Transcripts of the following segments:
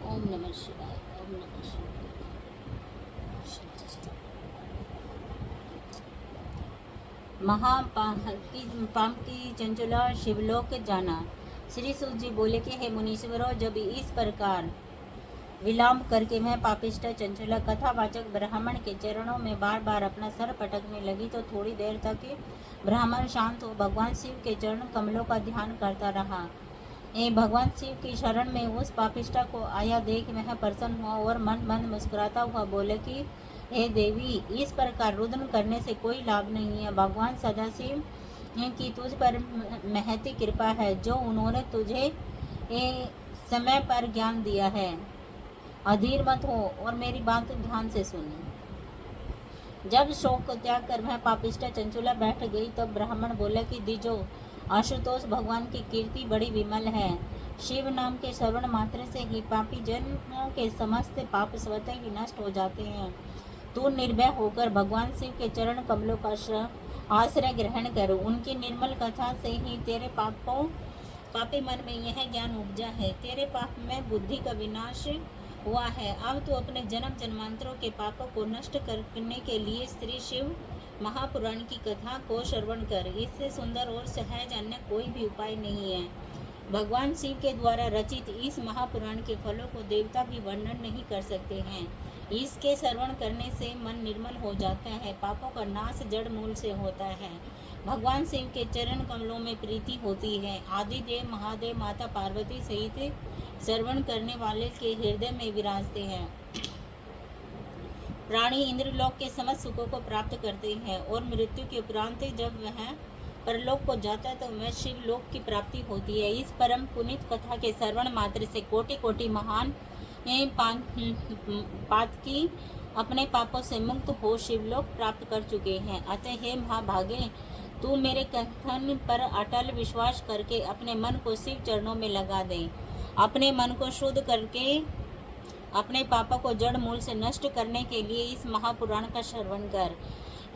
ओम नमः शिवाय। ओम नमः शिवाय। महापाम की चंचला शिवलोक जाना। श्री सूत जी बोले कि हे मुनीश्वरों, जब इस प्रकार विलंब करके मैं पापिष्ट चंचला कथावाचक ब्राह्मण के चरणों में बार बार अपना सर पटकने लगी तो थोड़ी देर तक ब्राह्मण शांत हो भगवान शिव के चरण कमलों का ध्यान करता रहा। भगवान शिव की शरण में उस पापिष्टा को आया देख वह प्रसन्न हुआ और मन मन मुस्कुराता हुआ बोले कि हे देवी, इस प्रकार रुदन करने से कोई लाभ नहीं है। भगवान सदाशिव की तुझ पर महती कृपा है, जो उन्होंने तुझे समय पर ज्ञान दिया है। अधीर मत हो और मेरी बात ध्यान से सुन। जब शोक को त्याग कर वह पापिष्टा चंचुला बैठ गई तब ब्राह्मण बोला कि दीजो, आशुतोष, भगवान की कीर्ति बड़ी विमल है। शिव नाम के श्रवण मात्र से ही पापी जनों के समस्त पाप स्वतः ही नष्ट हो जाते हैं। तू निर्भय होकर भगवान शिव के चरण कमलों का आश्रय ग्रहण कर। उनकी निर्मल कथा से ही तेरे पापी मन में यह ज्ञान उपजा है। तेरे पाप में बुद्धि का विनाश हुआ है। अब तो अपने जन्म जन्मांतरों के पापों को नष्ट करने के लिए श्री शिव महापुराण की कथा को श्रवण कर। इससे सुंदर और सहज अन्य कोई भी उपाय नहीं है। भगवान शिव के द्वारा रचित इस महापुराण के फलों को देवता भी वर्णन नहीं कर सकते हैं। इसके श्रवण करने से मन निर्मल हो जाता है, पापों का नाश जड़ मूल से होता है। भगवान शिव के चरण कमलों में प्रीति होती है। आदिदेव महादेव माता पार्वती सहित श्रवण करने वाले के हृदय में विराजते हैं। प्राणी इंद्रलोक के समस्त सुखों को प्राप्त करते हैं और मृत्यु के उपरांत जब वह परलोक को जाता है तो वह शिवलोक की प्राप्ति होती है। इस परम पुनीत कथा के श्रवण मात्र से कोटि कोटि महान पातकी अपने पापों से मुक्त हो शिवलोक प्राप्त कर चुके हैं। अतः हे महाभागे, तू मेरे कथन पर अटल विश्वास करके अपने मन को शिव चरणों में लगा दे। अपने मन को शुद्ध करके अपने पापों को जड़ मूल से नष्ट करने के लिए इस महापुराण का श्रवण कर।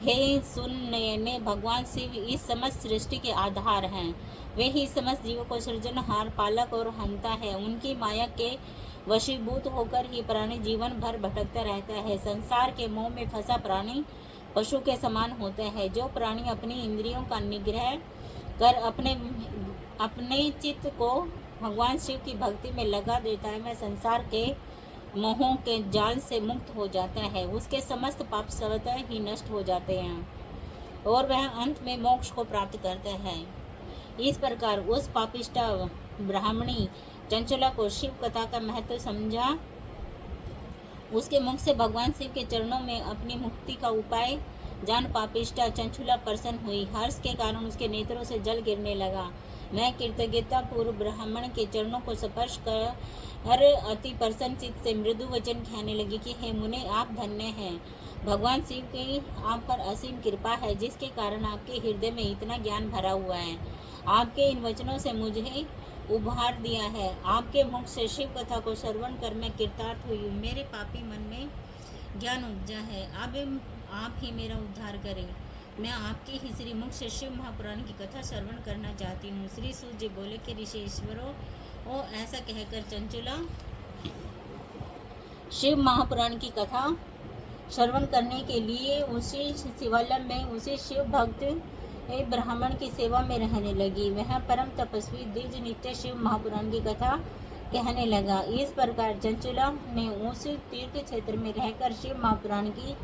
हे सुन नयने, भगवान शिव इस समस्त सृष्टि के आधार हैं। वे ही समस्त जीवों को सृजनहार, पालक और हंता है। उनकी माया के वशीभूत होकर ही प्राणी जीवन भर भटकता रहता है। संसार के मोह में फंसा प्राणी पशु के समान होते हैं। जो प्राणी अपनी इंद्रियों का निग्रह कर अपने चित्त को भगवान शिव की भक्ति में लगा देता है, वह संसार के मोहों के जाल से मुक्त हो जाता है। उसके समस्त पाप स्वतः ही नष्ट हो जाते हैं और वह अंत में मोक्ष को प्राप्त करता है। इस प्रकार उस पापिष्टा ब्राह्मणी चंचला को शिव कथा का महत्व समझा। उसके मुख से भगवान शिव के चरणों में अपनी मुक्ति का उपाय जान पापिष्टा चंचुला प्रसन्न हुई। हर्ष के कारण उसके नेत्रों से जल गिरने लगा। मैं कृतज्ञता पूर्व ब्राह्मण के चरणों को स्पर्श कर अति प्रसन्न चित्त से मृदु वचन कहने लगी कि हे मुने, आप धन्य हैं। भगवान शिव की आप पर असीम कृपा है, जिसके कारण आपके हृदय में इतना ज्ञान भरा हुआ है। आपके इन वचनों से मुझे उभार दिया है। आपके मुख से शिव कथा को श्रवण कर मैं कृतार्थ हुई हूँ। मेरे पापी मन में ज्ञान उपजा है। अब आप ही मेरा उद्धार करें। मैं आपके ही श्री मुख से शिव महापुराण की कथा श्रवण करना चाहती हूँ। श्री सूत जी बोले कि ऋषिश्वरों, ओ ऐसा कहकर चंचला शिव महापुराण की कथा श्रवण करने के लिए उसी शिवालय में उसी शिव भक्त ब्राह्मण की सेवा में रहने लगी। वह परम तपस्वी द्विज नित्य शिव महापुराण की कथा कहने लगा। इस प्रकार चंचला ने उस तीर्थ क्षेत्र में रहकर शिव महापुराण की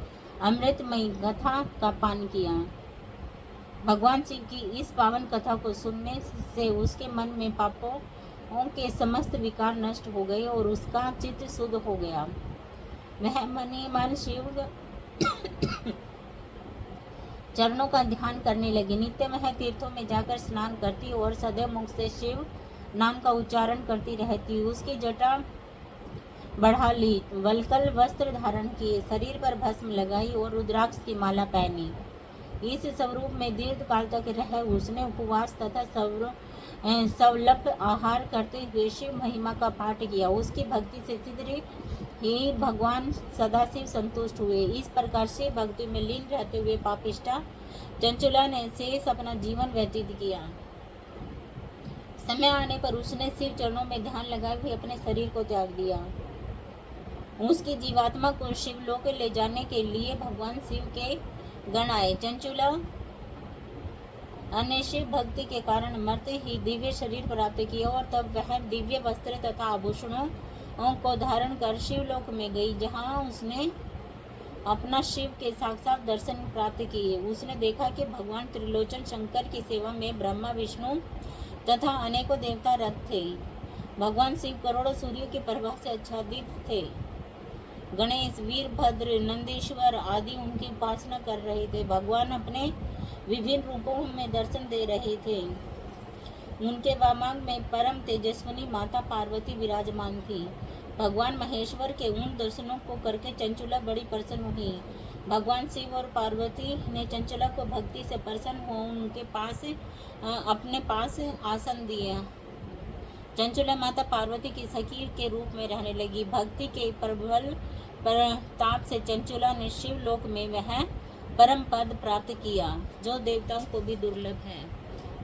अमृतमयी कथा का पान किया। भगवान शिव की इस पावन कथा को सुनने से उसके मन में पापों के समस्त विकार नष्ट हो गए और उसका चित्त शुद्ध हो गया। वह मनी मन शिव चरणों का ध्यान करने लगी। नित्य वह तीर्थों में जाकर स्नान करती और सदैव मुख से शिव नाम का उच्चारण करती रहती। उसकी जटा बढ़ा ली, वलकल वस्त्र धारण किए, शरीर पर भस्म लगाई और रुद्राक्ष की माला पहनी। इस स्वरूप में दीर्घ काल तक रह उसने उपवास तथा सवलभ आहार करते हुए शिव महिमा का पाठ किया। उसकी भक्ति से शीघ्र ही भगवान सदाशिव संतुष्ट हुए। इस प्रकार शिव भक्ति में लीन रहते हुए पापिष्टा चंचला ने शेष अपना जीवन व्यतीत किया। समय आने पर उसने शिव चरणों में ध्यान लगाए हुए अपने शरीर को त्याग दिया। उसकी जीवात्मा को शिवलोक ले जाने के लिए भगवान शिव के गण आए। चंचुला अन्य शिव भक्ति के कारण मरते ही दिव्य शरीर प्राप्त किया और तब वह दिव्य वस्त्र तथा आभूषणों को धारण कर शिवलोक में गई, जहां उसने अपना शिव के साक्षात दर्शन प्राप्त किए। उसने देखा कि भगवान त्रिलोचन शंकर की सेवा में ब्रह्मा, विष्णु तथा अनेकों देवता रत थे। भगवान शिव करोड़ों सूर्यों की प्रभा से आच्छादित थे। गणेश, वीरभद्र, नंदीश्वर आदि उनकी उपासना कर रहे थे। भगवान अपने विभिन्न रूपों में दर्शन दे रहे थे। उनके वामांग में परम तेजस्विनी माता पार्वती विराजमान थी। भगवान महेश्वर के उन दर्शनों को करके चंचुला बड़ी प्रसन्न हुई। भगवान शिव और पार्वती ने चंचुला को भक्ति से प्रसन्न हो उनके पास अपने पास आसन दिया। चंचुला माता पार्वती की सखी के रूप में रहने लगी। भक्ति के प्रबल प्रताप से चंचुला ने शिवलोक में वह परम पद प्राप्त किया, जो देवताओं को भी दुर्लभ है।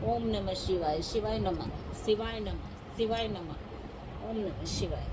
ओम नमः शिवाय। शिवाय नमः। शिवाय नमः। शिवाय नमः। ओम नमः शिवाय।